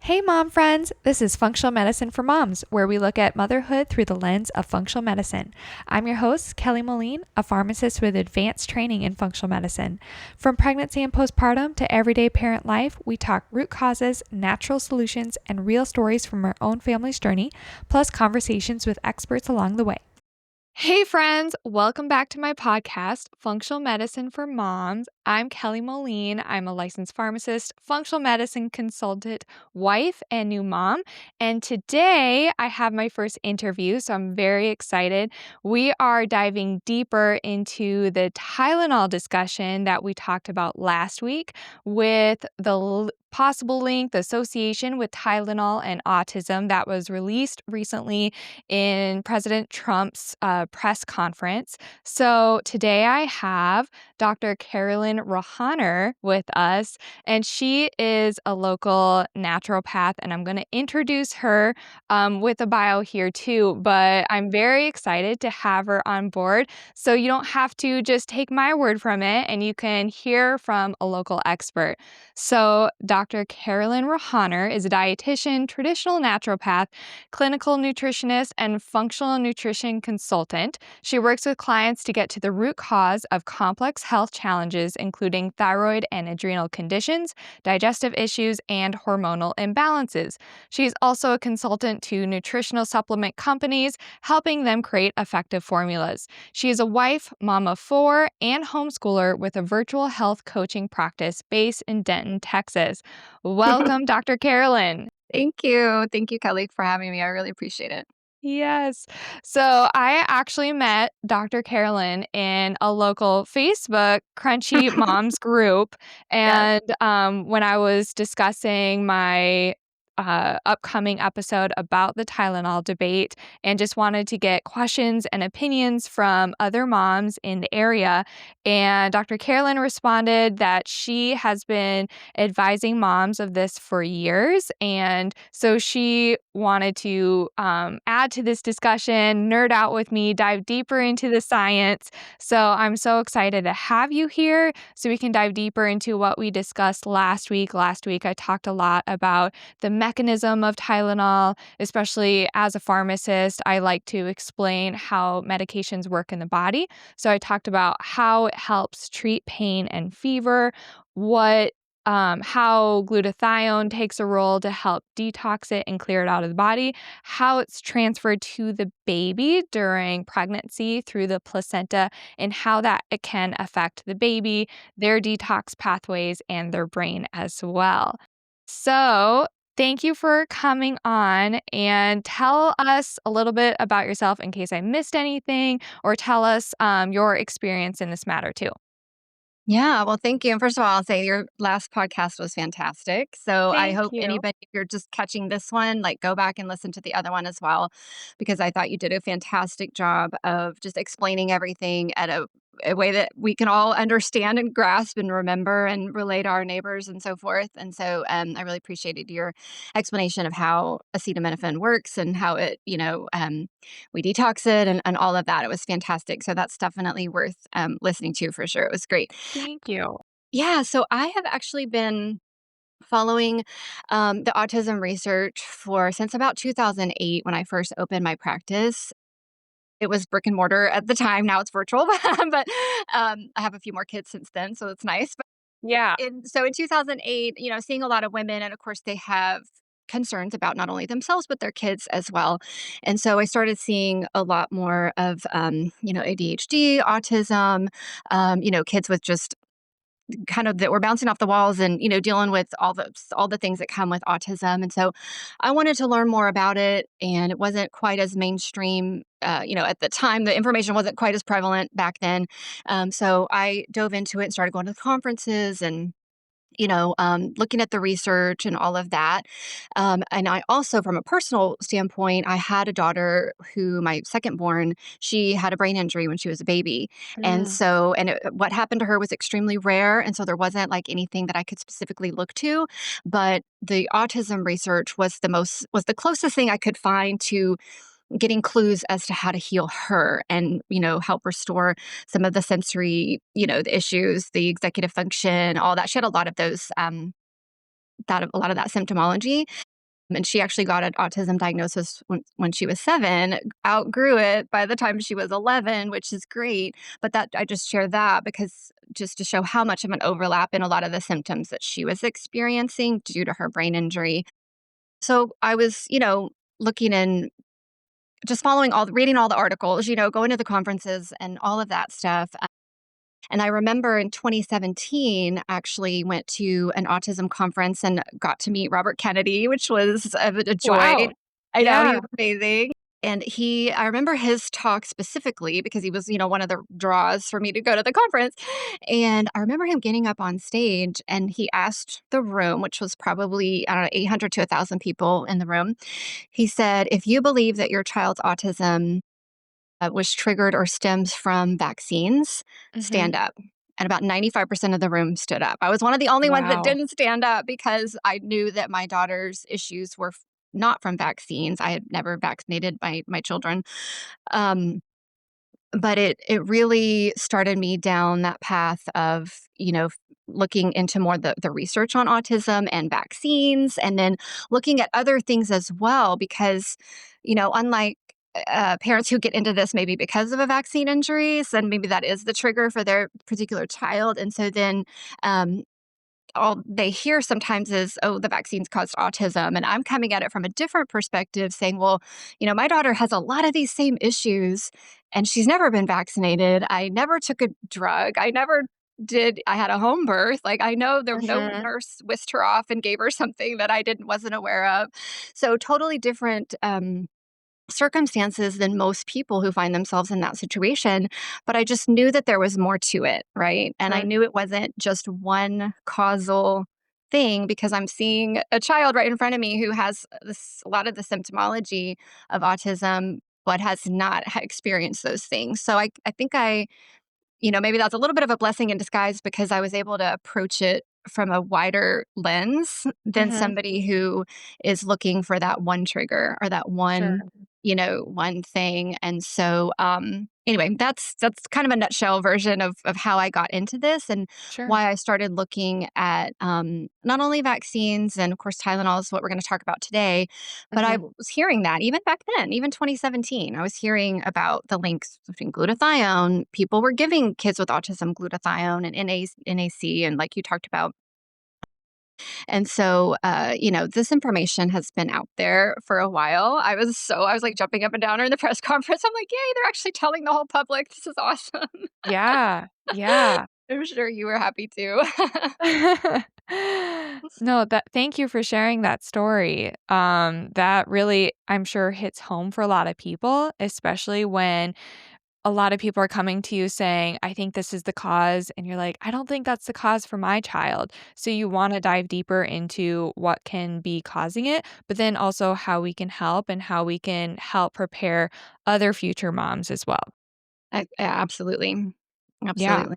Hey, mom friends! This is Functional Medicine for Moms, where we look at motherhood through the lens of functional medicine. I'm your host, Kelly Moline, a pharmacist with advanced training in functional medicine. From pregnancy and postpartum to everyday parent life, we talk root causes, natural solutions, and real stories from our own family's journey, plus conversations with experts along the way. Hey, friends, welcome back to my podcast, Functional Medicine for Moms. I'm Kelly Moline. I'm a licensed pharmacist, functional medicine consultant, wife, and new mom. And today I have my first interview, so I'm very excited. We are diving deeper into the Tylenol discussion that we talked about last week with the possible link, the association with Tylenol and autism that was released recently in President Trump's press conference. So today I have Dr. Carolyn Rachaner with us, and she is a local naturopath, and I'm going to introduce her with a bio here too, but I'm very excited to have her on board. So you don't have to just take my word from it, and you can hear from a local expert. So Dr. Carolyn Rachaner is a dietitian, traditional naturopath, clinical nutritionist, and functional nutrition consultant. She works with clients to get to the root cause of complex health challenges, including thyroid and adrenal conditions, digestive issues, and hormonal imbalances. She's also a consultant to nutritional supplement companies, helping them create effective formulas. She is a wife, mom of four, and homeschooler with a virtual health coaching practice based in Denton, Texas. Welcome, Dr. Carolyn. Thank you. Thank you, Kelly, for having me. I really appreciate it. Yes. So I actually met Dr. Carolyn in a local Facebook Crunchy Moms group. Yes. And when I was discussing my upcoming episode about the Tylenol debate and just wanted to get questions and opinions from other moms in the area. And Dr. Carolyn responded that she has been advising moms of this for years. And so she wanted to add to this discussion, nerd out with me, dive deeper into the science. So I'm so excited to have you here so we can dive deeper into what we discussed last week. Last week, I talked a lot about the mechanism of Tylenol, especially as a pharmacist. I like to explain how medications work in the body. So I talked about how it helps treat pain and fever, how glutathione takes a role to help detox it and clear it out of the body, how it's transferred to the baby during pregnancy through the placenta, and how that it can affect the baby, their detox pathways, and their brain as well. So, thank you for coming on and tell us a little bit about yourself in case I missed anything, or tell us your experience in this matter too. Yeah. Well, thank you. And first of all, I'll say your last podcast was fantastic. So I Thank hope you. anybody, if you're just catching this one, like go back and listen to the other one as well, because I thought you did a fantastic job of just explaining everything at a way that we can all understand and grasp and remember and relate to our neighbors and so forth. And so I really appreciated your explanation of how acetaminophen works and how it, we detox it and all of that. It was fantastic. So that's definitely worth listening to for sure. It was great. Thank you. Yeah, so I have actually been following the autism research for since about 2008 when I first opened my practice. It was brick and mortar at the time. Now it's virtual, but I have a few more kids since then, so it's nice. But Yeah. so in 2008, seeing a lot of women, and of course they have concerns about not only themselves but their kids as well. And so I started seeing a lot more of ADHD, autism, kids with just kind of that were bouncing off the walls and dealing with all the things that come with autism. And so I wanted to learn more about it, and it wasn't quite as mainstream. At the time the information wasn't quite as prevalent back then. So I dove into it and started going to the conferences and looking at the research and all of that. And I also, from a personal standpoint, I had a daughter who, my second born, she had a brain injury when she was a baby. And Mm. so, what happened to her was extremely rare. And so there wasn't like anything that I could specifically look to. But the autism research was the closest thing I could find to getting clues as to how to heal her and help restore some of the sensory the issues, the executive function, all that. She had a lot of those that a lot of that symptomology. And she actually got an autism diagnosis when she was 7, outgrew it by the time she was 11, which is great. But that I just share that because just to show how much of an overlap in a lot of the symptoms that she was experiencing due to her brain injury. So I was, looking and just reading all the articles, going to the conferences and all of that stuff. And I remember in 2017, actually went to an autism conference and got to meet Robert Kennedy, which was a joy. Wow. I know he Yeah. was amazing. And I remember his talk specifically because he was, one of the draws for me to go to the conference. And I remember him getting up on stage and he asked the room, which was probably, I don't know, 800 to 1,000 people in the room. He said, if you believe that your child's autism was triggered or stems from vaccines, stand Mhm. up. And about 95% of the room stood up. I was one of the only ones that Wow. didn't stand up because I knew that my daughter's issues were not from vaccines. I had never vaccinated my children. Um, but it really started me down that path of, looking into more the research on autism and vaccines, and then looking at other things as well, because, unlike parents who get into this maybe because of a vaccine injury, and maybe that is the trigger for their particular child. And so then um, all they hear sometimes is, oh, the vaccines caused autism. And I'm coming at it from a different perspective, saying, well, my daughter has a lot of these same issues and she's never been vaccinated. I never took a drug. I had a home birth. Like I know there no Mhm. nurse whisked her off and gave her something that I wasn't aware of. So totally different circumstances than most people who find themselves in that situation. But I just knew that there was more to it, right? And I Mhm. knew it wasn't just one causal thing because I'm seeing a child right in front of me who has a lot of the symptomology of autism, but has not experienced those things. So I think maybe that's a little bit of a blessing in disguise because I was able to approach it from a wider lens than Mhm. somebody who is looking for that one trigger or that Sure. one thing. And so, anyway, that's kind of a nutshell version of how I got into this and Sure. why I started looking at not only vaccines and of course Tylenol is what we're going to talk about today, but I Mhm. was hearing that even back then, even 2017, I was hearing about the links between glutathione. People were giving kids with autism glutathione and NAC, and like you talked about. And so, this information has been out there for a while. I was like jumping up and down during the press conference. I'm like, yay, they're actually telling the whole public. This is awesome. Yeah. Yeah. I'm sure you were happy too. No, that thank you for sharing that story. That really, I'm sure, hits home for a lot of people, especially when a lot of people are coming to you saying, "I think this is the cause," and you're like, "I don't think that's the cause for my child." So you wanna dive deeper into what can be causing it, but then also how we can help and how we can help prepare other future moms as well. Yeah, absolutely. Yeah. Absolutely.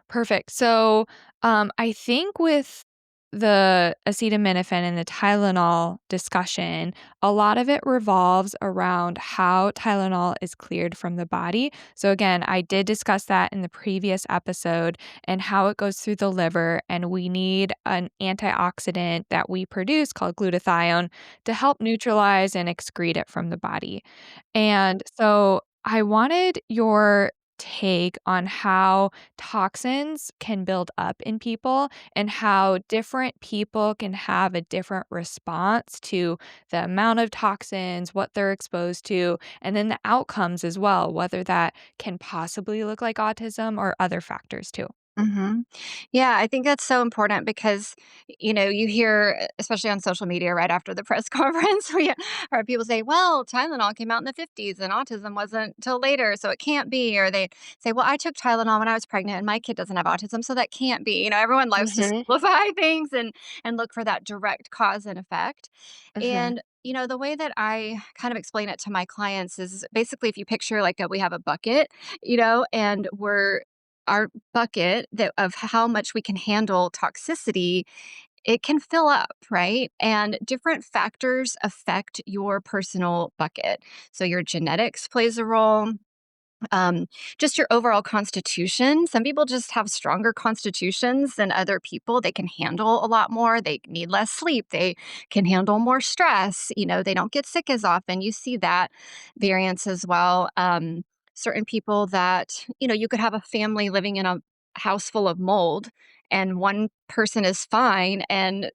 Perfect. So, I think with the acetaminophen and the Tylenol discussion, a lot of it revolves around how Tylenol is cleared from the body. So, again, I did discuss that in the previous episode and how it goes through the liver, and we need an antioxidant that we produce called glutathione to help neutralize and excrete it from the body. And so, I wanted your take on how toxins can build up in people and how different people can have a different response to the amount of toxins, what they're exposed to, and then the outcomes as well, whether that can possibly look like autism or other factors too. Mhm. Yeah, I think that's so important because, you hear, especially on social media right after the press conference, we heard people say, well, Tylenol came out in the 50s and autism wasn't till later, so it can't be. Or they say, well, I took Tylenol when I was pregnant and my kid doesn't have autism, so that can't be. Everyone loves to Mhm. simplify things and look for that direct cause and effect. Mhm. And the way that I kind of explain it to my clients is basically if you picture like we have a bucket, and our bucket that of how much we can handle toxicity, it can fill up, right? And different factors affect your personal bucket. So your genetics plays a role, um, just your overall constitution. Some people just have stronger constitutions than other people. They can handle a lot more. They need less sleep. They can handle more stress. They don't get sick as often. You see that variance as well. Certain people that, you could have a family living in a house full of mold, and one person is fine and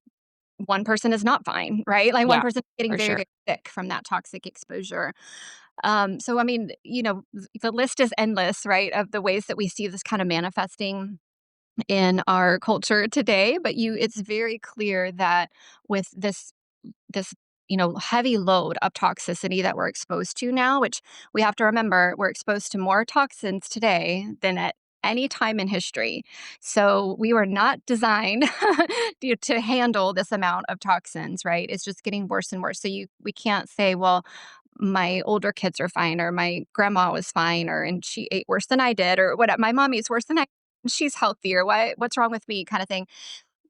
one person is not fine, right? Like one Yeah, person getting for very, sure. very sick from that toxic exposure. So I mean, the list is endless, right, of the ways that we see this kind of manifesting in our culture today. But it's very clear that with this heavy load of toxicity that we're exposed to now, which we have to remember, we're exposed to more toxins today than at any time in history. So we were not designed to handle this amount of toxins, right? It's just getting worse and worse. So we can't say, well, my older kids are fine, or my grandma was fine, or and she ate worse than I did, or what, my mom eats worse than I, she's healthy, or what's wrong with me, kind of thing.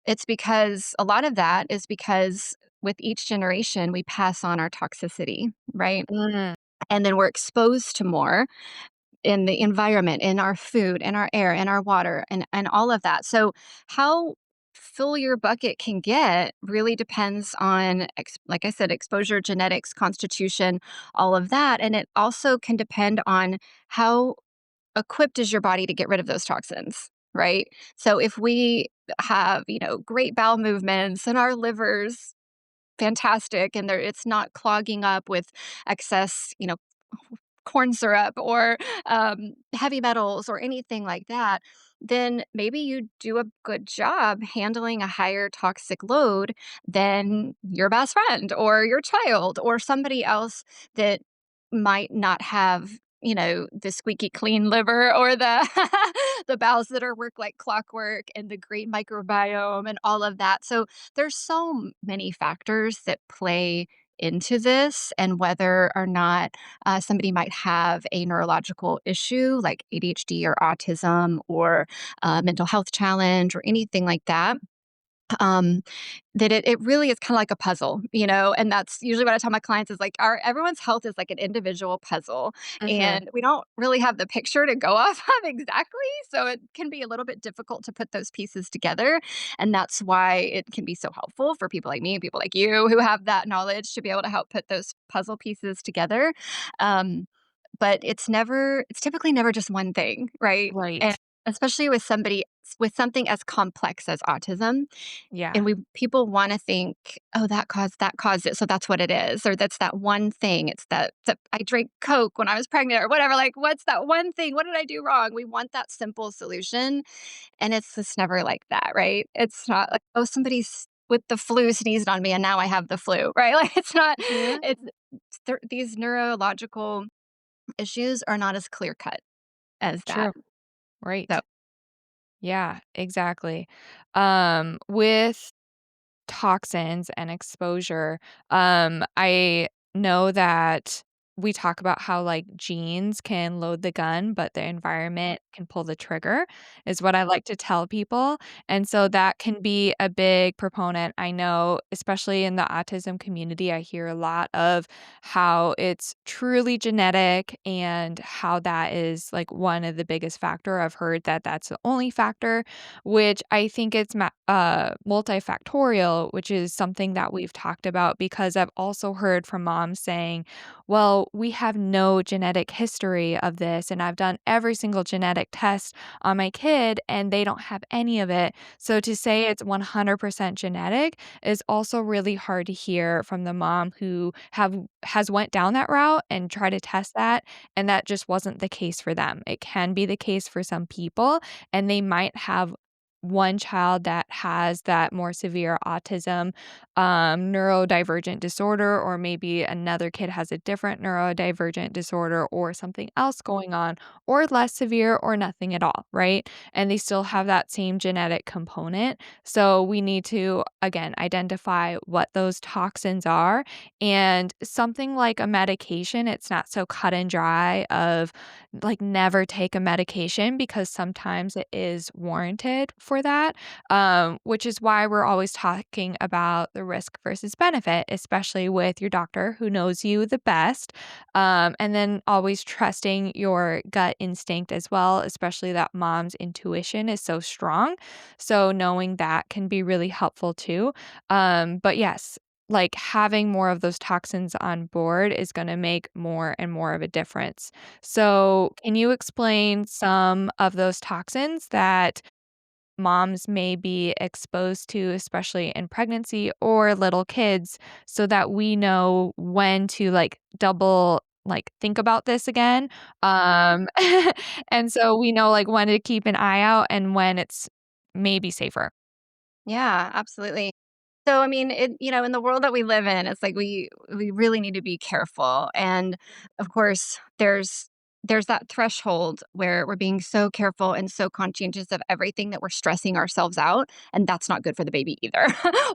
It's because a lot of that is because with each generation, we pass on our toxicity, right? Mhm. And then we're exposed to more in the environment, in our food, in our air, in our water, and all of that. So, how full your bucket can get really depends on, like I said, exposure, genetics, constitution, all of that. And it also can depend on how equipped is your body to get rid of those toxins, right? So if we have, great bowel movements and our livers fantastic, and it's not clogging up with excess, corn syrup or heavy metals or anything like that, then maybe you do a good job handling a higher toxic load than your best friend or your child or somebody else that might not have, the squeaky clean liver or the the bowels that are work like clockwork and the great microbiome and all of that. So there's so many factors that play into this, and whether or not somebody might have a neurological issue like ADHD or autism or a mental health challenge or anything like that. Um, that it really is kind of like a puzzle, and that's usually what I tell my clients is like everyone's health is like an individual puzzle, Mhm. and we don't really have the picture to go off of exactly. So it can be a little bit difficult to put those pieces together. And that's why it can be so helpful for people like me and people like you who have that knowledge to be able to help put those puzzle pieces together. Um, but it's typically never just one thing, right? And Right. especially with something as complex as autism, Yeah. and we people wanna think, "Oh, that caused it, so that's what it is," or "That's that one thing. It's that I drank Coke when I was pregnant," or whatever, like, "What's that one thing? What did I do wrong?" We want that simple solution, and it's just never like that, right? It's not like, "Oh, somebody's with the flu sneezed on me, and now I have the flu," right? Like, it's not Mhm. it's these neurological issues are not as clear cut as that. True. Right. So Yeah, exactly. With toxins and exposure, I know that we talk about how, like, genes can load the gun, but the environment can pull the trigger, is what I like to tell people, and so that can be a big proponent. I know, especially in the autism community, I hear a lot of how it's truly genetic and how that is, like, one of the biggest factor. I've heard that that's the only factor, which I think it's multifactorial, which is something that we've talked about because I've also heard from moms saying, well, we have no genetic history of this, and I've done every single genetic test on my kid, and they don't have any of it. So to say it's 100% genetic is also really hard to hear from the mom who has went down that route and tried to test that, and that just wasn't the case for them. It can be the case for some people, and they might have one child that has that more severe autism, neurodivergent disorder, or maybe another kid has a different neurodivergent disorder or something else going on, or less severe or nothing at all, right? And they still have that same genetic component. So we need to, again, identify what those toxins are. And something like a medication, it's not so cut and dry of like never take a medication because sometimes it is warranted for for that, which is why we're always talking about the risk versus benefit, especially with your doctor who knows you the best. And then always trusting your gut instinct as well, especially that mom's intuition is so strong. So knowing that can be really helpful too. But yes, like having more of those toxins on board is going to make more and more of a difference. So, can you explain some of those toxins that moms may be exposed to, especially in pregnancy or little kids, so that we know when to like double think about this again? Um, and so we know like when to keep an eye out and when it's maybe safer. Yeah, absolutely. So, I mean, in the world that we live in, it's like we really need to be careful. And of course, there's that threshold where we're being so careful and so conscientious of everything that we're stressing ourselves out, and that's not good for the baby either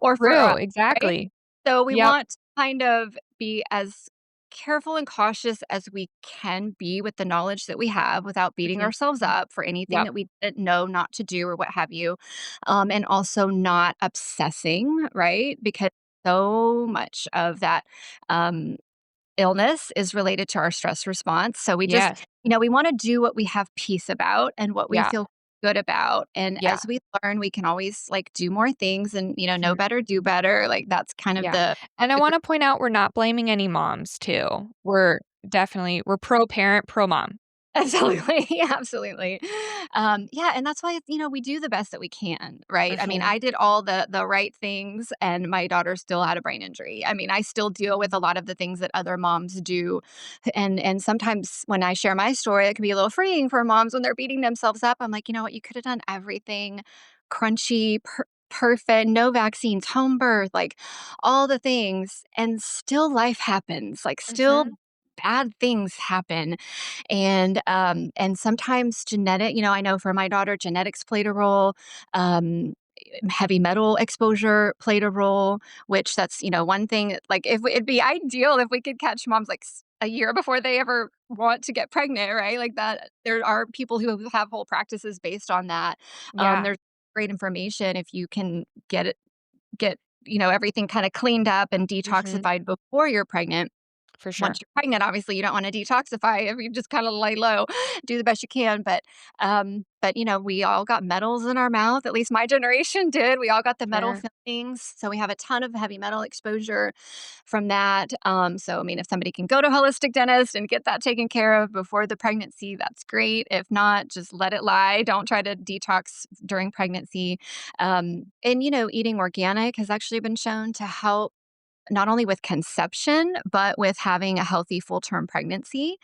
or for True, us, right? exactly. So we Yep. want to kind of be as careful and cautious as we can be with the knowledge that we have without beating Mhm. ourselves up for anything Yep. that we didn't know not to do or what have you. And also not obsessing, right? Because so much of that um, illness is related to our stress response. So we just, Yes. we want to do what we have peace about and what we Yeah. feel good about. And Yeah. as we learn, we can always like do more things and, know Mhm. better, do better. Like that's kind of Yeah, and I the wanna point out we're not blaming any moms too. We're pro-parent, pro-mom. Absolutely, yeah, absolutely. Yeah, and that's why, we do the best that we can, right? I mean, Mhm. I did all the right things, and my daughter still had a brain injury. I mean, I still deal with a lot of the things that other moms do, and sometimes when I share my story, it can be a little freeing for moms when they're beating themselves up. I'm like, you know what? You could have done everything crunchy, perfect, no vaccines, home birth, like all the things, and still life happens. Like, still Mhm. bad things happen and sometimes I know for my daughter, genetics played a role. Heavy metal exposure played a role, which that's, one thing, like, if it'd be ideal if we could catch moms, like, a year before they ever want to get pregnant, right? Like that there are people who have whole practices based on that. Yeah. There's great information if you can get, everything kinda cleaned up and Mhm. detoxified before you're pregnant. For Once sure. you're pregnant, obviously, you don't wanna detoxify if you just kinda lay low, do the best you can, but, we all got metals in our mouth, at least my generation did, we all got the metal Sure. fillings, so we have a ton of heavy metal exposure from that, so, I mean, if somebody can go to a holistic dentist and get that taken care of before the pregnancy, that's great, if not, just let it lie, don't try to detox during pregnancy, and, eating organic has actually been shown to help not only with conception, but with having a healthy full term pregnancy.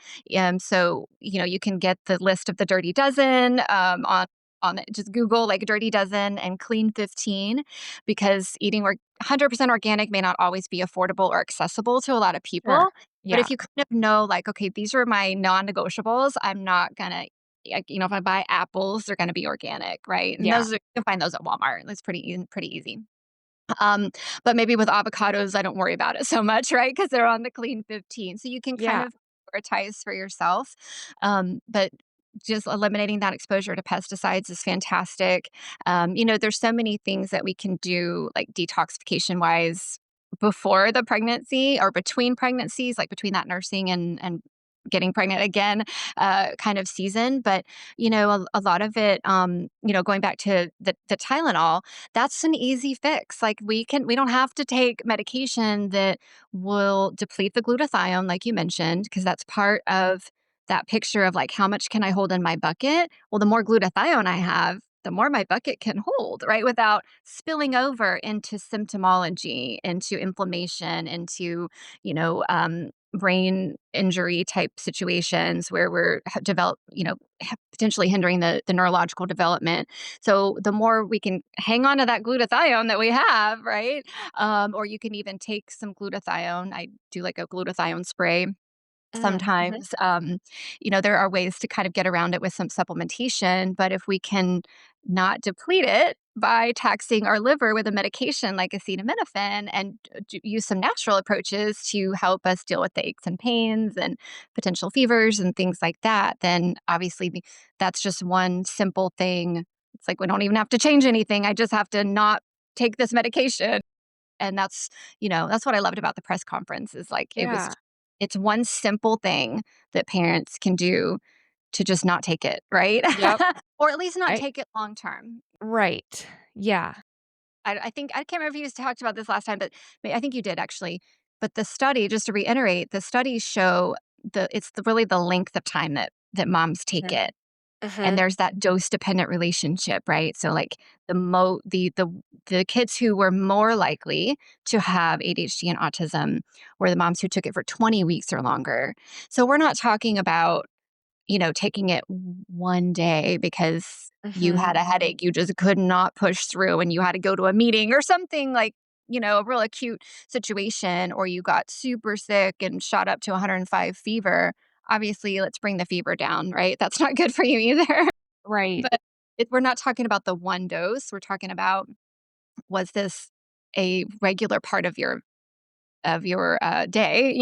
So, you can get the list of the Dirty Dozen just Google like Dirty Dozen and Clean 15 because eating 100% organic may not always be affordable or accessible to a lot of Sure. people. But Yeah. if you kind of know, like, okay, these are my non negotiables, I'm not going to. If I buy apples, they're going to be organic, right? And Yeah. you can find those at Walmart. It's pretty easy. Um, but maybe with avocados, I don't worry about it so much, right? Because they're on the clean 15. So you can kind Yeah. of prioritize for yourself. But just eliminating that exposure to pesticides is fantastic. There's so many things that we can do, like detoxification wise, before the pregnancy or between pregnancies, like between that nursing and getting pregnant again kind of season. But, a lot of it, going back to the Tylenol, that's an easy fix. Like we don't have to take medication that will deplete the glutathione, like you mentioned, because that's part of that picture of like how much can I hold in my bucket? Well, the more glutathione I have, the more my bucket can hold, right? Without spilling over into symptomology, into inflammation, into, brain injury type situations where we're develop, potentially hindering the neurological development. So the more we can hang on to that glutathione that we have, right? Or you can even take some glutathione. I do like a glutathione spray Mhm. sometimes. There are ways to kind of get around it with some supplementation, but if we can not deplete it by taxing our liver with a medication like acetaminophen and use some natural approaches to help us deal with the aches and pains and potential fevers and things like that, then obviously that's just one simple thing It's like, we don't even have to change anything. I just have to not take this medication. And that's what I loved about the press conference is like, Yeah. it's one simple thing that parents can do to just not take it, right? Yep. Or at least not I take it long term. Right. Yeah. I think I can't remember if you talked about this last time, but I think you did actually. But the study, just to reiterate, the studies show really the length of time that moms take Mhm. it. And Mhm. there's that dose dependent relationship, right? So like the kids who were more likely to have ADHD and autism were the moms who took it for 20 weeks or longer. So we're not talking about taking it one day because you Mhm. had a headache you just could not push through and you had to go to a meeting or something like, a real acute situation, or you got super sick and shot up to 105 fever. Obviously, let's bring the fever down, right? That's not good for you either. Right. But we're not talking about the one dose. We're talking about, was this a regular part of your day,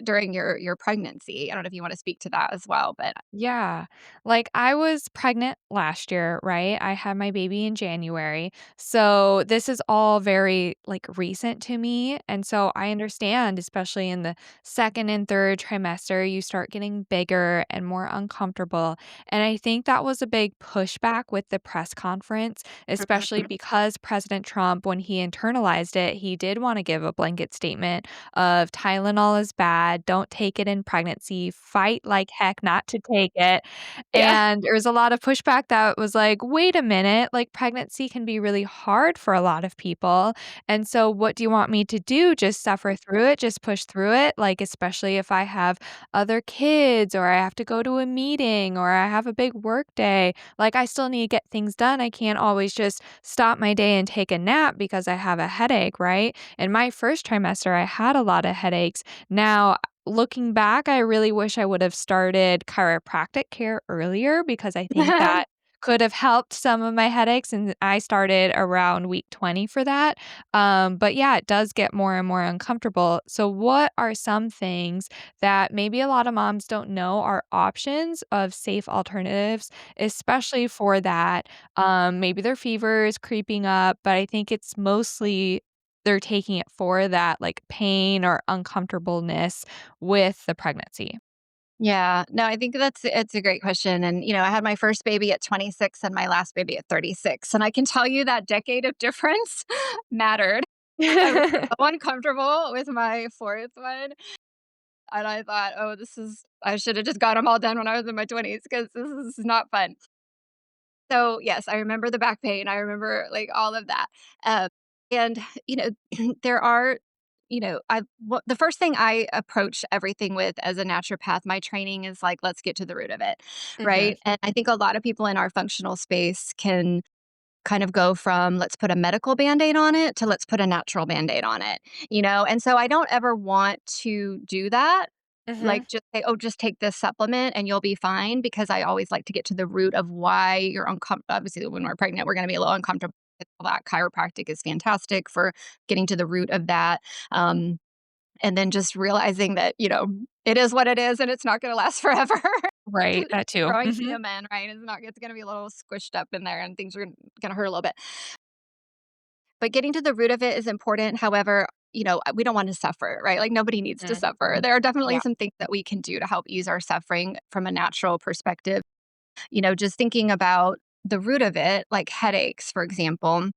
during your pregnancy? I don't know if you want to speak to that as well, but Yeah. Like, I was pregnant last year, right? I had my baby in January. So, this is all very, like, recent to me, and so I understand, especially in the 2nd and 3rd trimester, you start getting bigger and more uncomfortable, and I think that was a big pushback with the press conference, especially because President Trump, when he internalized it, he did wanna give a blanket statement of Tylenol is bad, don't take it in pregnancy, fight like heck not to take it, yeah. and there was a lot of pushback that was like, "Wait a minute, like, pregnancy can be really hard for a lot of people, and so what do you want me to do? Just suffer through it? Just push through it? Like, especially if I have other kids or I have to go to a meeting or I have a big work day, like, I still need to get things done, I can't always just stop my day and take a nap because I have a headache," right? In my 1st trimester, I had a lot of headaches. Now, looking back, I really wish I would have started chiropractic care earlier because I think that could have helped some of my headaches, and I started around week 20 for that. But yeah, it does get more and more uncomfortable. So, what are some things that maybe a lot of moms don't know are options of safe alternatives, especially for that? Maybe their fever is creeping up, but I think it's mostly they're taking it for that, like, pain or uncomfortableness with the pregnancy. Yeah. No, I think it's a great question. And, I had my first baby at 26 and my last baby at 36. And I can tell you that decade of difference mattered. I was so uncomfortable with my fourth one. And I thought, oh, I should have just got them all done when I was in my 20s because this is not fun. So, yes, I remember the back pain. I remember like all of that. Um, and, you know, there are, the first thing I approach everything with as a naturopath, my training is like, let's get to the root of it. Mhm. Right. And I think a lot of people in our functional space can kind of go from let's put a medical band-aid on it to let's put a natural band-aid on it, and so I don't ever want to do that, Mhm. like just say, oh, just take this supplement and you'll be fine, because I always like to get to the root of why you're uncomfortable. Obviously when we're pregnant we're going to be a little uncomfortable. All that chiropractic is fantastic for getting to the root of that. um, and then just realizing that it is what it is and it's not going to last forever. Right, that too. Growing Mhm. human, right? It's going to be a little squished up in there and things are going to hurt a little bit. But getting to the root of it is important. However, we don't want to suffer, right? Like nobody needs to Mhm. suffer. There are definitely Yeah. some things that we can do to help ease our suffering from a natural perspective. Just thinking about the root of it, like headaches, for example.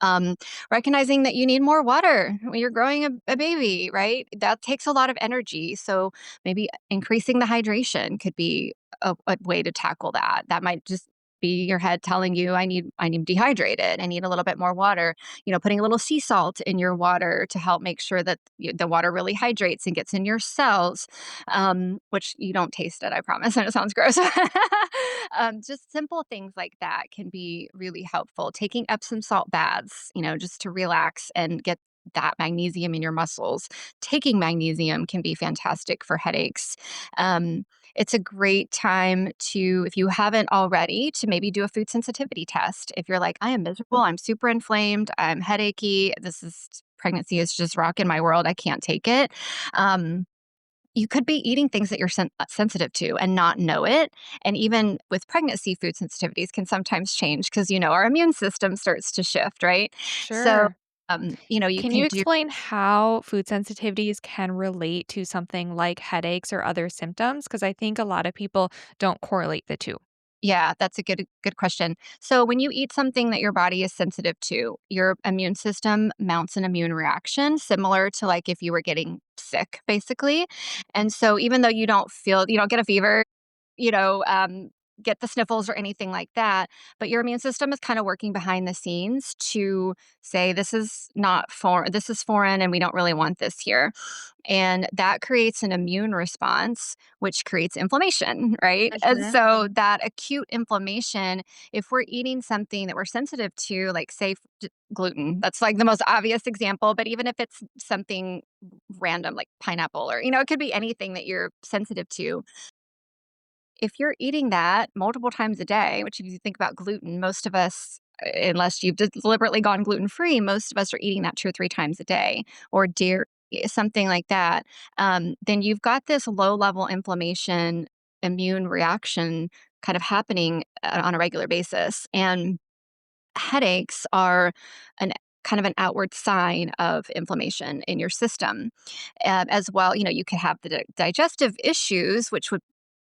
um, Recognizing that you need more water when you're growing a baby, right? That takes a lot of energy. So maybe increasing the hydration could be a way to tackle that. That might just be your head telling you, I need dehydrated. I need a little bit more water. Putting a little sea salt in your water to help make sure that the water really hydrates and gets in your cells, which you don't taste it, I promise. And it sounds gross. Just simple things like that can be really helpful. Taking Epsom salt baths, just to relax and get that magnesium in your muscles. Taking magnesium can be fantastic for headaches. Um, it's a great time to, if you haven't already, to maybe do a food sensitivity test. If you're like, I am miserable, I'm super inflamed, I'm headachy, pregnancy is just rocking my world, I can't take it. Um, you could be eating things that you're sensitive to and not know it. And even with pregnancy, food sensitivities can sometimes change because, our immune system starts to shift, right? So, Sure. you Can can you do. explain how food sensitivities can relate to something like headaches or other symptoms? Because I think a lot of people don't correlate the two. Yeah, that's a good question. So when you eat something that your body is sensitive to, your immune system mounts an immune reaction similar to like if you were getting sick, basically. And so even though you don't get a fever, you know, um, get the sniffles or anything like that, but your immune system is kind of working behind the scenes to say this is not foreign, this is foreign, and we don't really want this here. And that creates an immune response, which creates inflammation, right? For And sure. so that acute inflammation, if we're eating something that we're sensitive to, like say gluten, that's like the most obvious example, but even if it's something random like pineapple or, it could be anything that you're sensitive to, if you're eating that multiple times a day, which if you think about gluten, most of us, unless you've deliberately gone gluten free, most of us are eating that 2 or 3 times a day, or dairy, something like that. Then you've got this low level inflammation immune reaction kind of happening on a regular basis. And headaches are an kind of an outward sign of inflammation in your system. As well, you could have the digestive issues,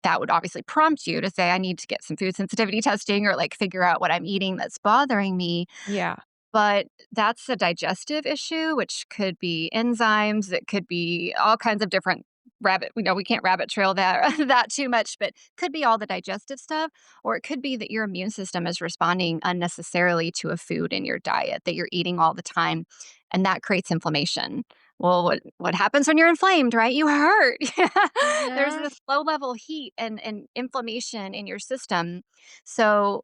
that would obviously prompt you to say, I need to get some food sensitivity testing or like figure out what I'm eating that's bothering me. Yeah. But that's a digestive issue, which could be enzymes, it could be all kinds of different we can't rabbit trail that that too much, but could be all the digestive stuff, or it could be that your immune system is responding unnecessarily to a food in your diet that you're eating all the time, and that creates inflammation. Well, what happens when you're inflamed, right? You hurt. There's Mhm. this low level heat and inflammation in your system. So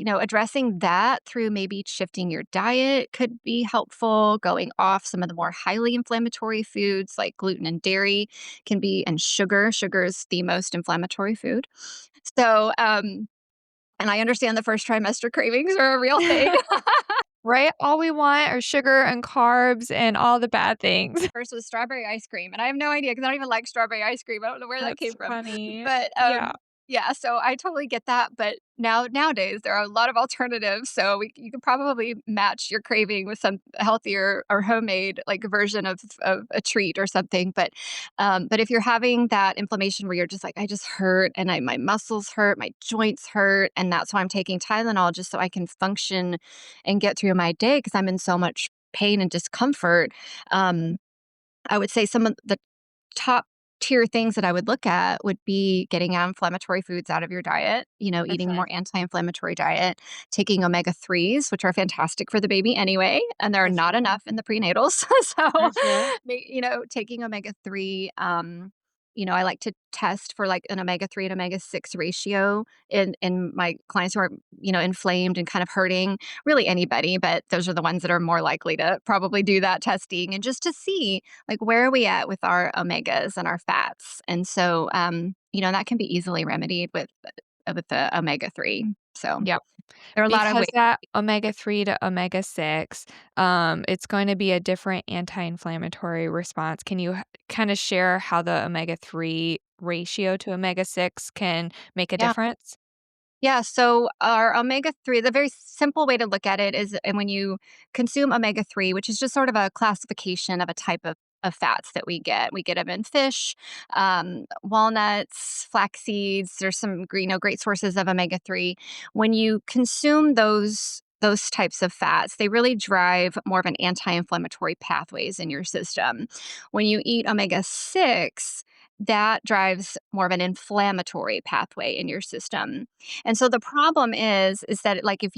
addressing that through maybe shifting your diet could be helpful. Going off some of the more highly inflammatory foods like gluten and dairy can be, and sugar. Sugar is the most inflammatory food. So, and I understand the first trimester cravings are a real thing. Right? All we want are sugar and carbs and all the bad things. First was strawberry ice cream, and I have no idea because I don't even like strawberry ice cream. I don't know where that That's came from, funny. but Yeah. yeah. So I totally get that. But nowadays there are a lot of alternatives. So you could probably match your craving with some healthier or homemade like version of a treat or something. But if you're having that inflammation where you're just like, I just hurt, and my muscles hurt, my joints hurt, and that's why I'm taking Tylenol just so I can function and get through my day because I'm in so much pain and discomfort. Um, I would say some of the top tier things that I would look at would be getting inflammatory foods out of your diet, eating Okay. more anti-inflammatory diet, taking omega-3s, which are fantastic for the baby anyway, and there are For not sure. enough in the prenatals. So, For sure. taking omega-3, I like to test for like an omega-3 and omega-6 ratio in my clients who are, inflamed and kind of hurting, really anybody, but those are the ones that are more likely to probably do that testing, and just to see like where are we at with our omegas and our fats. And so that can be easily remedied with the omega-3. So Yep. there are a lot of Because ways. that omega-3 to omega-6, it's going to be a different anti-inflammatory response. Can you kinda share how the omega-3 ratio to omega-6 can make a Yeah. difference? Yeah, so our omega-3, the very simple way to look at it is, and when you consume omega-3, which is just sort of a classification of a type of fats that we get them in fish, walnuts, flax seeds. There's some great sources of omega-3. When you consume those types of fats, they really drive more of an anti-inflammatory pathways in your system. When you eat omega-6, that drives more of an inflammatory pathway in your system. And so the problem is that like if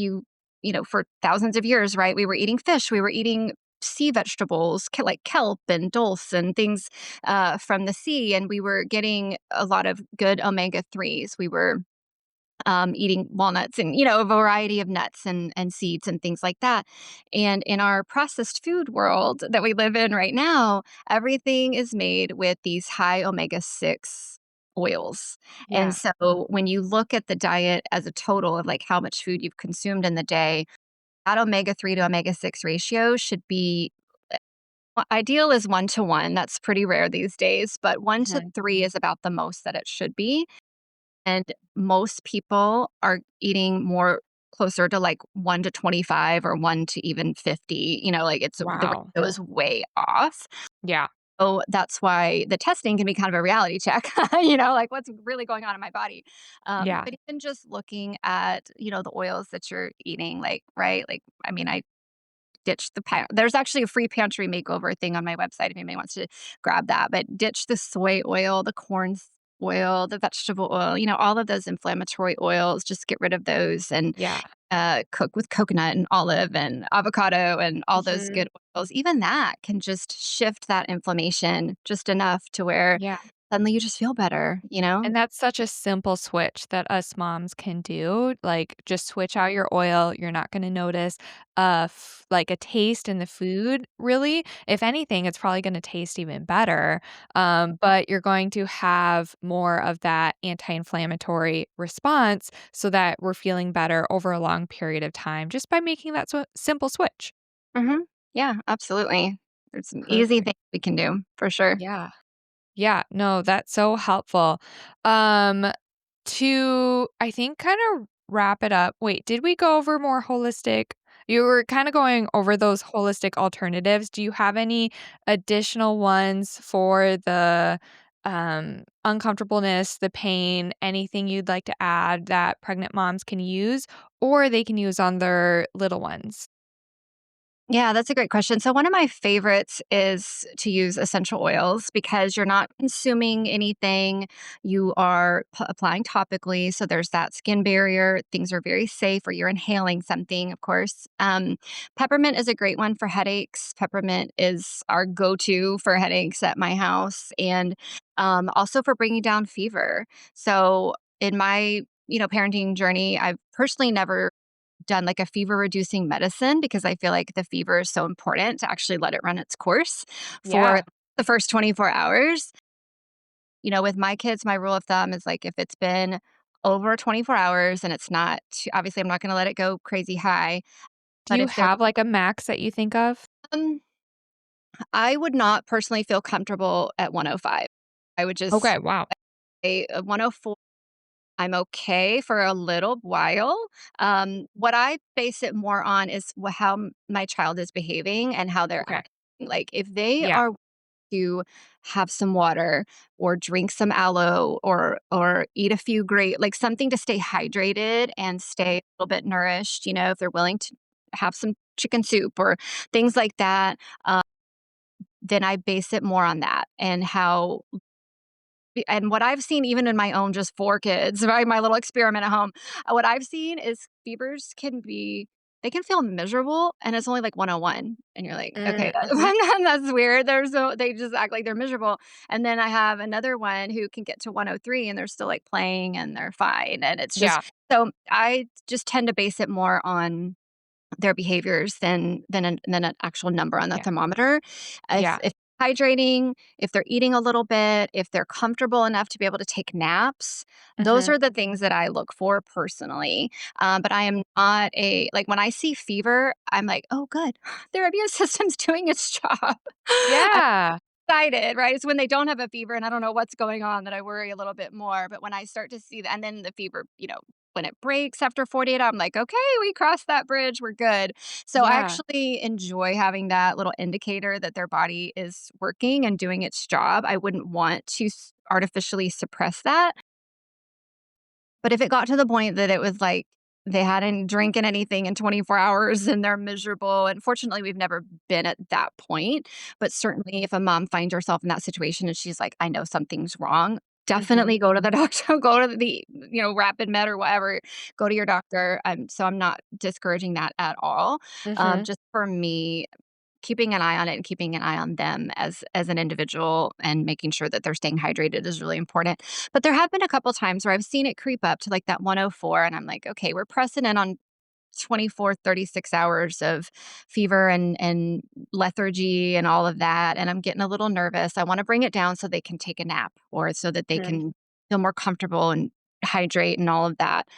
for thousands of years, right, we were eating fish, we were eating sea vegetables like kelp and dulse and things from the sea, and we were getting a lot of good omega-3s. We were eating walnuts and a variety of nuts and seeds and things like that. And in our processed food world that we live in right now, everything is made with these high omega-6 oils. And Yeah. so when you look at the diet as a total of like how much food you've consumed in the day, that omega-3 to omega-6 ratio should be Ideal is 1 to 1. That's pretty rare these days, but 1 to Okay. 3 is about the most that it should be. And most people are eating more closer to like 1 to 25 or 1 to even 50. Like the Wow. ratio is way off. Yeah. So that's why the testing can be kind of a reality check, like what's really going on in my body. Yeah. But even just looking at, the oils that you're eating, like, right? Like, I mean, I ditch there's actually a free pantry makeover thing on my website if anybody wants to grab that, but ditch the soy oil, the oil, the vegetable oil, all of those inflammatory oils, just get rid of those and Yeah. cook with coconut and olive and avocado and all those Mhm. good oils. Even that can just shift that inflammation just enough to where Yeah. suddenly you just feel better. And that's such a simple switch that us moms can do. Like, just switch out your oil. You're not gonna notice, like, a taste in the food, really. If anything, it's probably gonna taste even better, but you're going to have more of that anti-inflammatory response so that we're feeling better over a long period of time just by making that simple switch. Hmm. Yeah, absolutely. There's some easy Perfect. things we can do for sure. Yeah. Yeah, no, that's so helpful. Um, to, I think, kind of wrap it up. Wait, did we go over more holistic? You were kind of going over those holistic alternatives. Do you have any additional ones for the uncomfortableness, the pain, anything you'd like to add that pregnant moms can use or they can use on their little ones? Yeah, that's a great question. So, one of my favorites is to use essential oils because you're not consuming anything. You are applying topically. So, there's that skin barrier. Things are very safe, or you're inhaling something, of course. Peppermint is a great one for headaches. Peppermint is our go to for headaches at my house and also for bringing down fever. So, in my parenting journey, I've personally never done like a fever reducing medicine because I feel like the fever is so important to actually let it run its course for Yeah. the first 24 hours. With my kids, my rule of thumb is like if it's been over 24 hours and it's not, obviously, I'm not going to let it go crazy high. Do But you if they're, have like a max that you think of? um, I would not personally feel comfortable at 105. I would just Okay, wow. say 104. I'm okay for a little while. What I base it more on is how my child is behaving and how they're Okay. acting. Like if they Yeah. are to have some water or drink some aloe or eat a few like something to stay hydrated and stay a little bit nourished, if they're willing to have some chicken soup or things like that, then I base it more on that and what I've seen even in my own just 4 kids, right, my little experiment at home, what I've seen is fevers they can feel miserable, and it's only like 101, and you're like, "Okay, Mhm. that's weird." They just act like they're miserable, and then I have another one who can get to 103, and they're still, like, playing, and they're fine, and it's just Yeah. so I just tend to base it more on their behaviors than an actual number on the Yeah. thermometer. If Yeah. if hydrating, if they're eating a little bit, if they're comfortable enough to be able to take naps, those Mhm. are the things that I look for personally. But I am not like when I see fever, I'm like, oh, good, their immune system's doing its job. Yeah. Excited, right? It's when they don't have a fever and I don't know what's going on that I worry a little bit more. But when I start to see that, and then the fever, when it breaks after 48, I'm like, okay, we crossed that bridge. We're good. So I Yeah. actually enjoy having that little indicator that their body is working and doing its job. I wouldn't want to artificially suppress that. But if it got to the point that it was like they hadn't drinking anything in 24 hours and they're miserable, and fortunately, we've never been at that point. But certainly, if a mom finds herself in that situation and she's like, I know something's wrong, Mhm. definitely go to the doctor, go to the, rapid med or whatever, go to your doctor. So I'm not discouraging that at all. Mhm. Just for me, keeping an eye on it and keeping an eye on them as an individual and making sure that they're staying hydrated is really important. But there have been a couple times where I've seen it creep up to like that 104 and I'm like, okay, we're pressing in on 24, 36 hours of fever and lethargy and all of that, and I'm getting a little nervous. I want to bring it down so they can take a nap or so that they Mhm. can feel more comfortable and hydrate and all of that.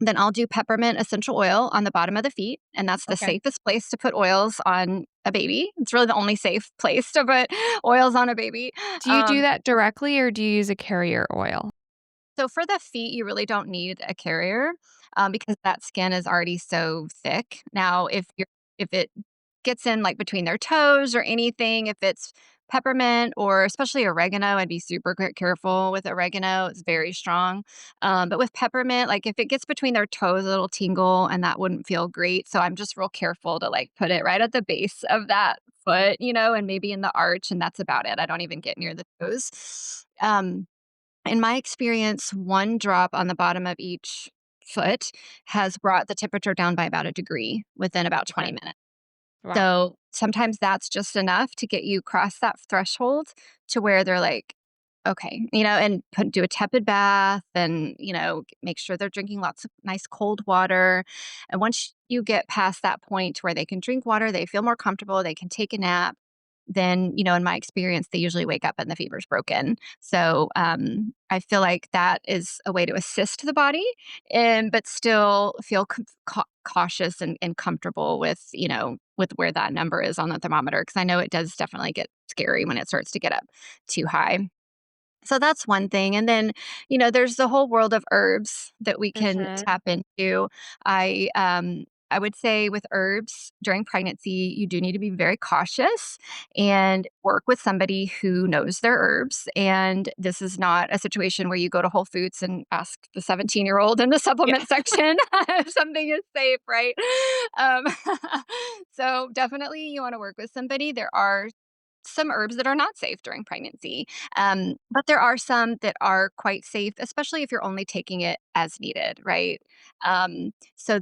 Then I'll do peppermint essential oil on the bottom of the feet, and that's the Okay. safest place to put oils on a baby. It's really the only safe place to put oils on a baby. Do you do Um, that directly or do you use a carrier oil? so for the feet, you really don't need a carrier, because that skin is already so thick. Now, if it gets in like between their toes or anything, if it's peppermint or especially oregano, I'd be super careful with oregano. It's very strong. But with peppermint, like if it gets between their toes, it'll tingle and that wouldn't feel great. So I'm just real careful to like put it right at the base of that foot, and maybe in the arch, and that's about it. I don't even get near the toes. In my experience, one drop on the bottom of each foot has brought the temperature down by about a degree within about 20 Okay. minutes. Wow. So sometimes that's just enough to get you across that threshold to where they're like, okay, and do a tepid bath and, make sure they're drinking lots of nice cold water. And once you get past that point where they can drink water, they feel more comfortable, they can take a nap, then, in my experience, they usually wake up and the fever's broken. So I feel like that is a way to assist the body, and but still feel cautious and comfortable with with where that number is on the thermometer, because I know it does definitely get scary when it starts to get up too high. So that's one thing, and then, there's the whole world of herbs that we can Mhm. tap into. I would say with herbs during pregnancy, you do need to be very cautious and work with somebody who knows their herbs, and this is not a situation where you go to Whole Foods and ask the 17-year-old in the Yeah. supplement section if something is safe, right? Um, so definitely you wanna work with somebody. There are some herbs that are not safe during pregnancy. But there are some that are quite safe, especially if you're only taking it as needed, right? So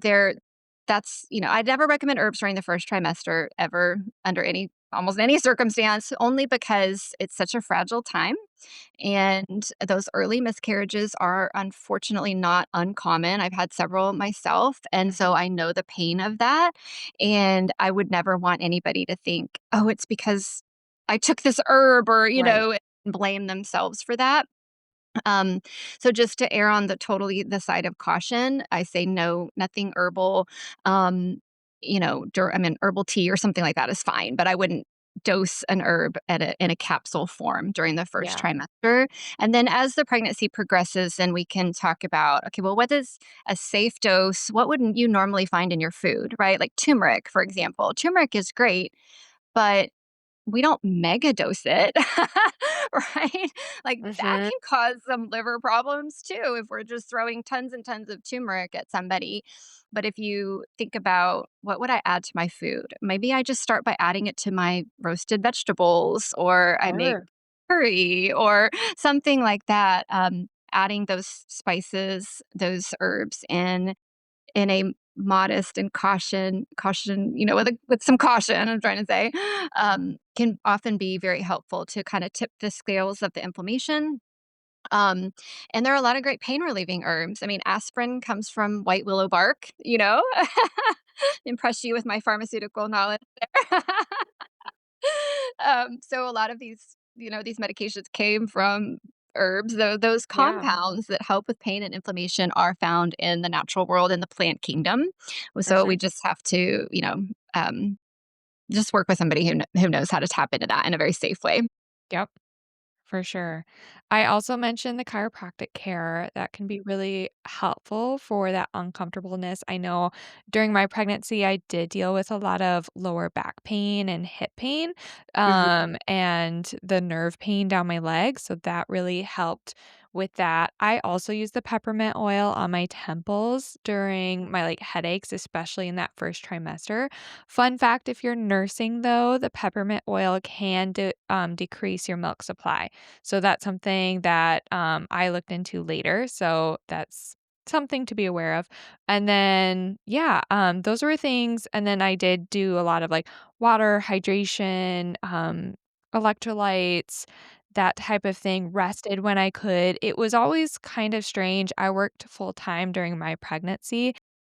I'd never recommend herbs during the first trimester ever under almost any circumstance, only because it's such a fragile time. And those early miscarriages are unfortunately not uncommon. I've had several myself. And so Mhm. I know the pain of that. And I would never want anybody to think, oh, it's because I took this herb or, Right. blame themselves for that. Um, so just to err on the side of caution, I say no, nothing herbal. I mean, herbal tea or something like that is fine, but I wouldn't dose an herb in a capsule form during the first Yeah. trimester. And then as the pregnancy progresses, then we can talk about, okay, well, what is a safe dose? What wouldn't you normally find in your food, right? Like turmeric, for example. Turmeric is great, but we don't mega dose it, right? Like, that Mhm. can cause some liver problems too if we're just throwing tons and tons of turmeric at somebody. But if you think about what would I add to my food? Maybe I just start by adding it to my roasted vegetables, or I make Sure. curry or something like that. Adding those spices, those herbs in a modest and caution, with some caution, I'm trying to say, can often be very helpful to kinda tip the scales of the inflammation. Um, and there are a lot of great pain relieving herbs. I mean, aspirin comes from white willow bark, Impress you with my pharmaceutical knowledge there. So a lot of these medications came from herbs. Those Yeah, compounds that help with pain and inflammation are found in the natural world, in the plant kingdom. for So sure. we just have to, um, just work with somebody who knows how to tap into that in a very safe way. Yep. For sure. I also mentioned the chiropractic care that can be really helpful for that uncomfortableness. I know during my pregnancy, I did deal with a lot of lower back pain and hip pain, Mhm. and the nerve pain down my legs. So that really helped with that. I also use the peppermint oil on my temples during my headaches, especially in that first trimester. Fun fact, if you're nursing though, the peppermint oil can decrease your milk supply. So that's something that, I looked into later, so that's something to be aware of. And then, yeah, those were things, and then I did do a lot of, water, hydration, electrolytes, that type of thing, rested when I could. It was always kind of strange. I worked full-time during my pregnancy,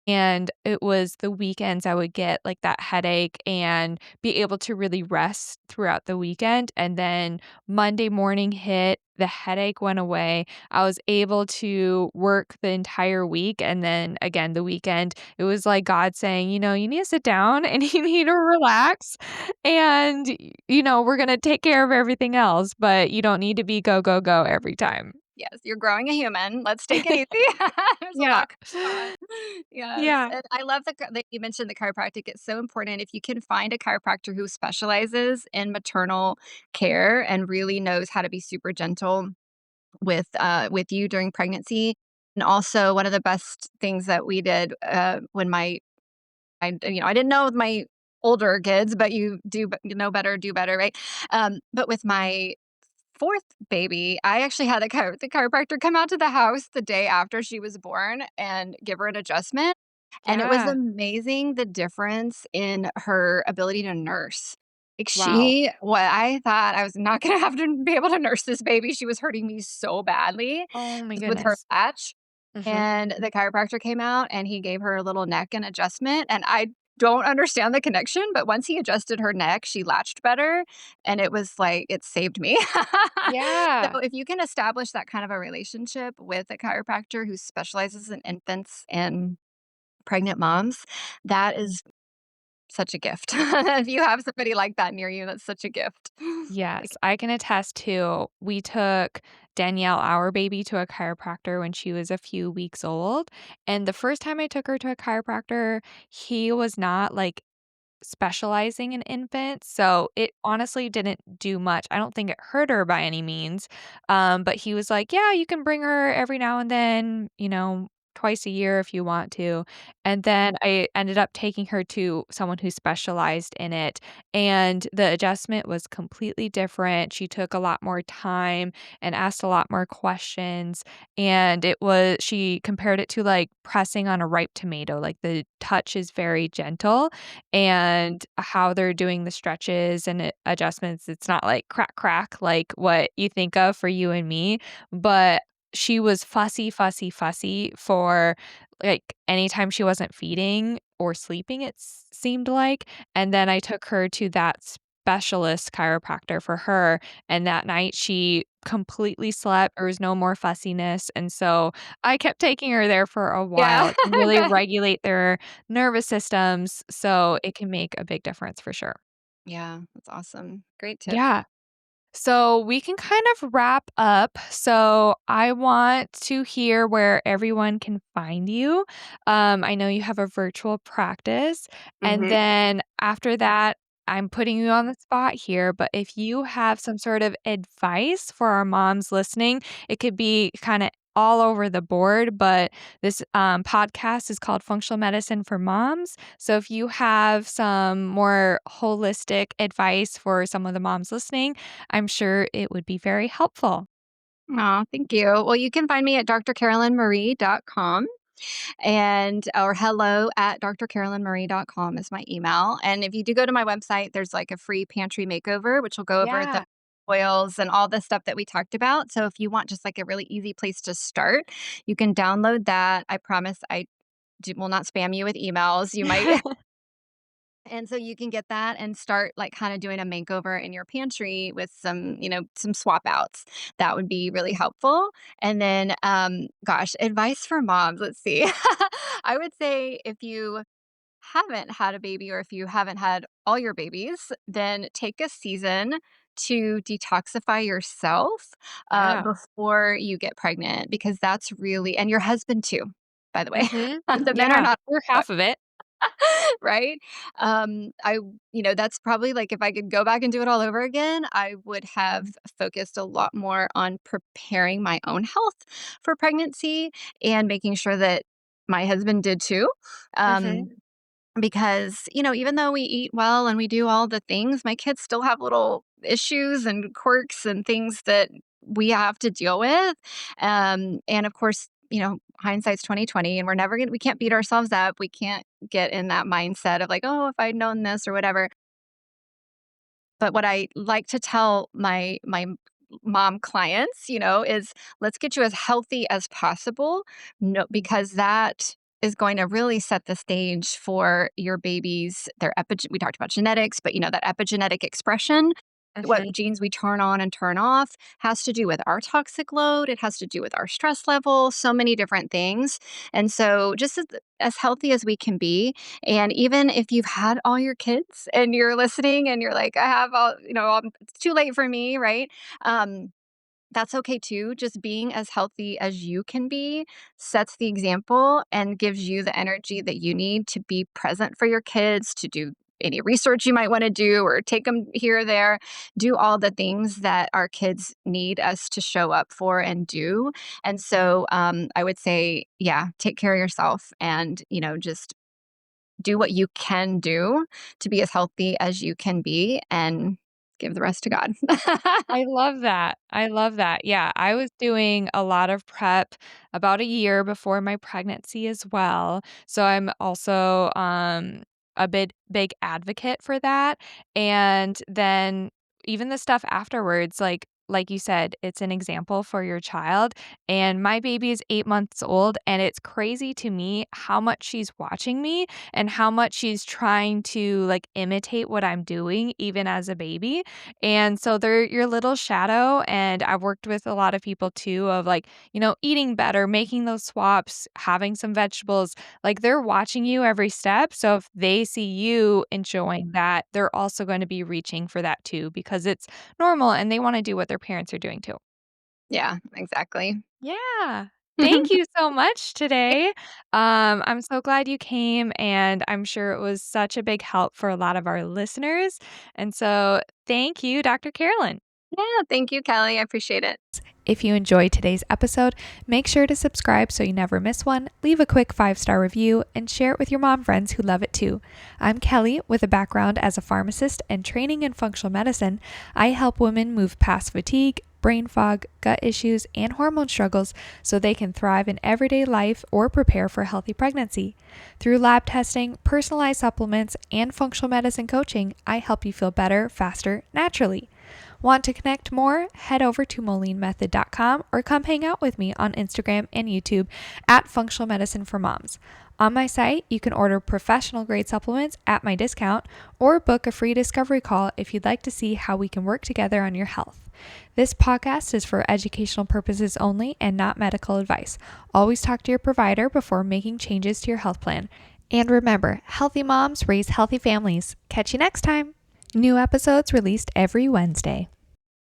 And it was the weekends I would get, like, that headache and be able to really rest throughout the weekend, and then Monday morning hit, the headache went away, I was able to work the entire week, and then, again, the weekend, it was like God saying, "You know, you need to sit down and you need to relax, and, we're gonna take care of everything else, but you don't need to be go, go, go every time." Yes, you're growing a human. Let's take it easy. There's a Yeah. lot going on. Yes, Yeah. and I love that you mentioned the chiropractic. It's so important if you can find a chiropractor who specializes in maternal care and really knows how to be super gentle with you during pregnancy. And also, one of the best things that we did when I didn't know with my older kids, but you know better, do better, right? But with my 4th baby, I actually had the chiropractor come out to the house the day after she was born and give her an adjustment, and it was Yeah. amazing the difference in her ability to nurse. Like, Wow. what I thought I was not gonna have to be able to nurse this baby, she was hurting me so badly Oh my just with her goodness. latch, Mhm. and the chiropractor came out, and he gave her a little neck and adjustment, and I don't understand the connection, but once he adjusted her neck, she latched better, and it was like it saved me. Yeah. So if you can establish that kind of a relationship with a chiropractor who specializes in infants and pregnant moms, that is such a gift. If you have somebody like that near you, that's such a gift. Like, Yes, I can attest to we took Danielle, our baby, to a chiropractor when she was a few weeks old, and the first time I took her to a chiropractor, he was not, like, specializing in infants, so it honestly didn't do much. I don't think it hurt her by any means, but he was like, "Yeah, you can bring her every now and then, twice a year if you want to." And then I ended up taking her to someone who specialized in it, and the adjustment was completely different. She took a lot more time and asked a lot more questions, and she compared it to, like, pressing on a ripe tomato, like, the touch is very gentle, and how they're doing the stretches and adjustments. It's not like crack, crack, like what you think of for you and me, but she was fussy, fussy, fussy for like anytime she wasn't feeding or sleeping, seemed like. And then I took her to that specialist chiropractor for her. And that night she completely slept. There was no more fussiness. And so I kept taking her there for a yeah. while to really Good. regulate their nervous systems, so it can make a big difference for sure. Yeah, that's awesome. Great tip. Yeah. So we can kind of wrap up. So I want to hear where everyone can find you. I know you have a virtual practice. And Mhm. then after that, I'm putting you on the spot here, but if you have some sort of advice for our moms listening, it could be kind of all over the board, but this podcast is called Functional Medicine for Moms. So if you have some more holistic advice for some of the moms listening, I'm sure it would be very helpful. Aw, thank you. Well, you can find me at drcarolynmarie.com and or hello at drcarolynmarie.com is my email. And if you do go to my website, there's like a free pantry makeover, which will go over the Yeah. oils and all the stuff that we talked about. So if you want just like a really easy place to start, you can download that. I promise will not spam you with emails. You might And so you can get that and start like kind of doing a makeover in your pantry with some swap outs. That would be really helpful. And then gosh, advice for moms. Let's see. I would say if you haven't had a baby or if you haven't had all your babies, then take a season to detoxify yourself Yeah. before you get pregnant because that's really and your husband too, by the way. Mhm. The men are Yeah, not we're half of it. right? I that's probably like if I could go back and do it all over again, I would have focused a lot more on preparing my own health for pregnancy and making sure that my husband did too. Mhm. Um, because, even though we eat well and we do all the things, my kids still have little issues and quirks and things that we have to deal with. And of course, hindsight's 2020 and we can't beat ourselves up. We can't get in that mindset of like, oh, if I'd known this or whatever. But what I like to tell my mom clients, is let's get you as healthy as possible. No, because that is going to really set the stage for your baby's we talked about genetics, but that epigenetic expression, what Mhm. genes we turn on and turn off, has to do with our toxic load. It has to do with our stress level, so many different things. And so just as healthy as we can be, and even if you've had all your kids and you're listening and you're like, I have all, it's too late for me, right? Um, that's okay too. Just being as healthy as you can be sets the example and gives you the energy that you need to be present for your kids, to do any research you might want to do or take them here or there, do all the things that our kids need us to show up for and do. And so I would say, yeah, take care of yourself and, just do what you can do to be as healthy as you can be and give the rest to God. I love that. I love that. Yeah, I was doing a lot of prep about a year before my pregnancy as well. So I'm also a big advocate for that. And then even the stuff afterwards, like you said, it's an example for your child. And my baby is 8 months old, and it's crazy to me how much she's watching me and how much she's trying to like imitate what I'm doing, even as a baby. And so they're your little shadow. And I've worked with a lot of people too of like, eating better, making those swaps, having some vegetables. Like they're watching you every step. So if they see you enjoying that, they're also going to be reaching for that too because it's normal and they want to do what their parents are doing too. Yeah, exactly. Yeah. Thank you so much today. I'm so glad you came, and I'm sure it was such a big help for a lot of our listeners. And so, thank you, Dr. Carolyn. Yeah, thank you, Kelly. I appreciate it. If you enjoyed today's episode, make sure to subscribe so you never miss one, leave a quick 5-star review, and share it with your mom friends who love it too. I'm Kelly with a background as a pharmacist and training in functional medicine. I help women move past fatigue, brain fog, gut issues, and hormone struggles so they can thrive in everyday life or prepare for a healthy pregnancy. Through lab testing, personalized supplements, and functional medicine coaching, I help you feel better, faster, naturally. Want to connect more? Head over to molinemethod.com or come hang out with me on Instagram and YouTube at Functional Medicine for Moms. On my site, you can order professional grade supplements at my discount or book a free discovery call if you'd like to see how we can work together on your health. This podcast is for educational purposes only and not medical advice. Always talk to your provider before making changes to your health plan. And remember, healthy moms raise healthy families. Catch you next time. New episodes released every Wednesday.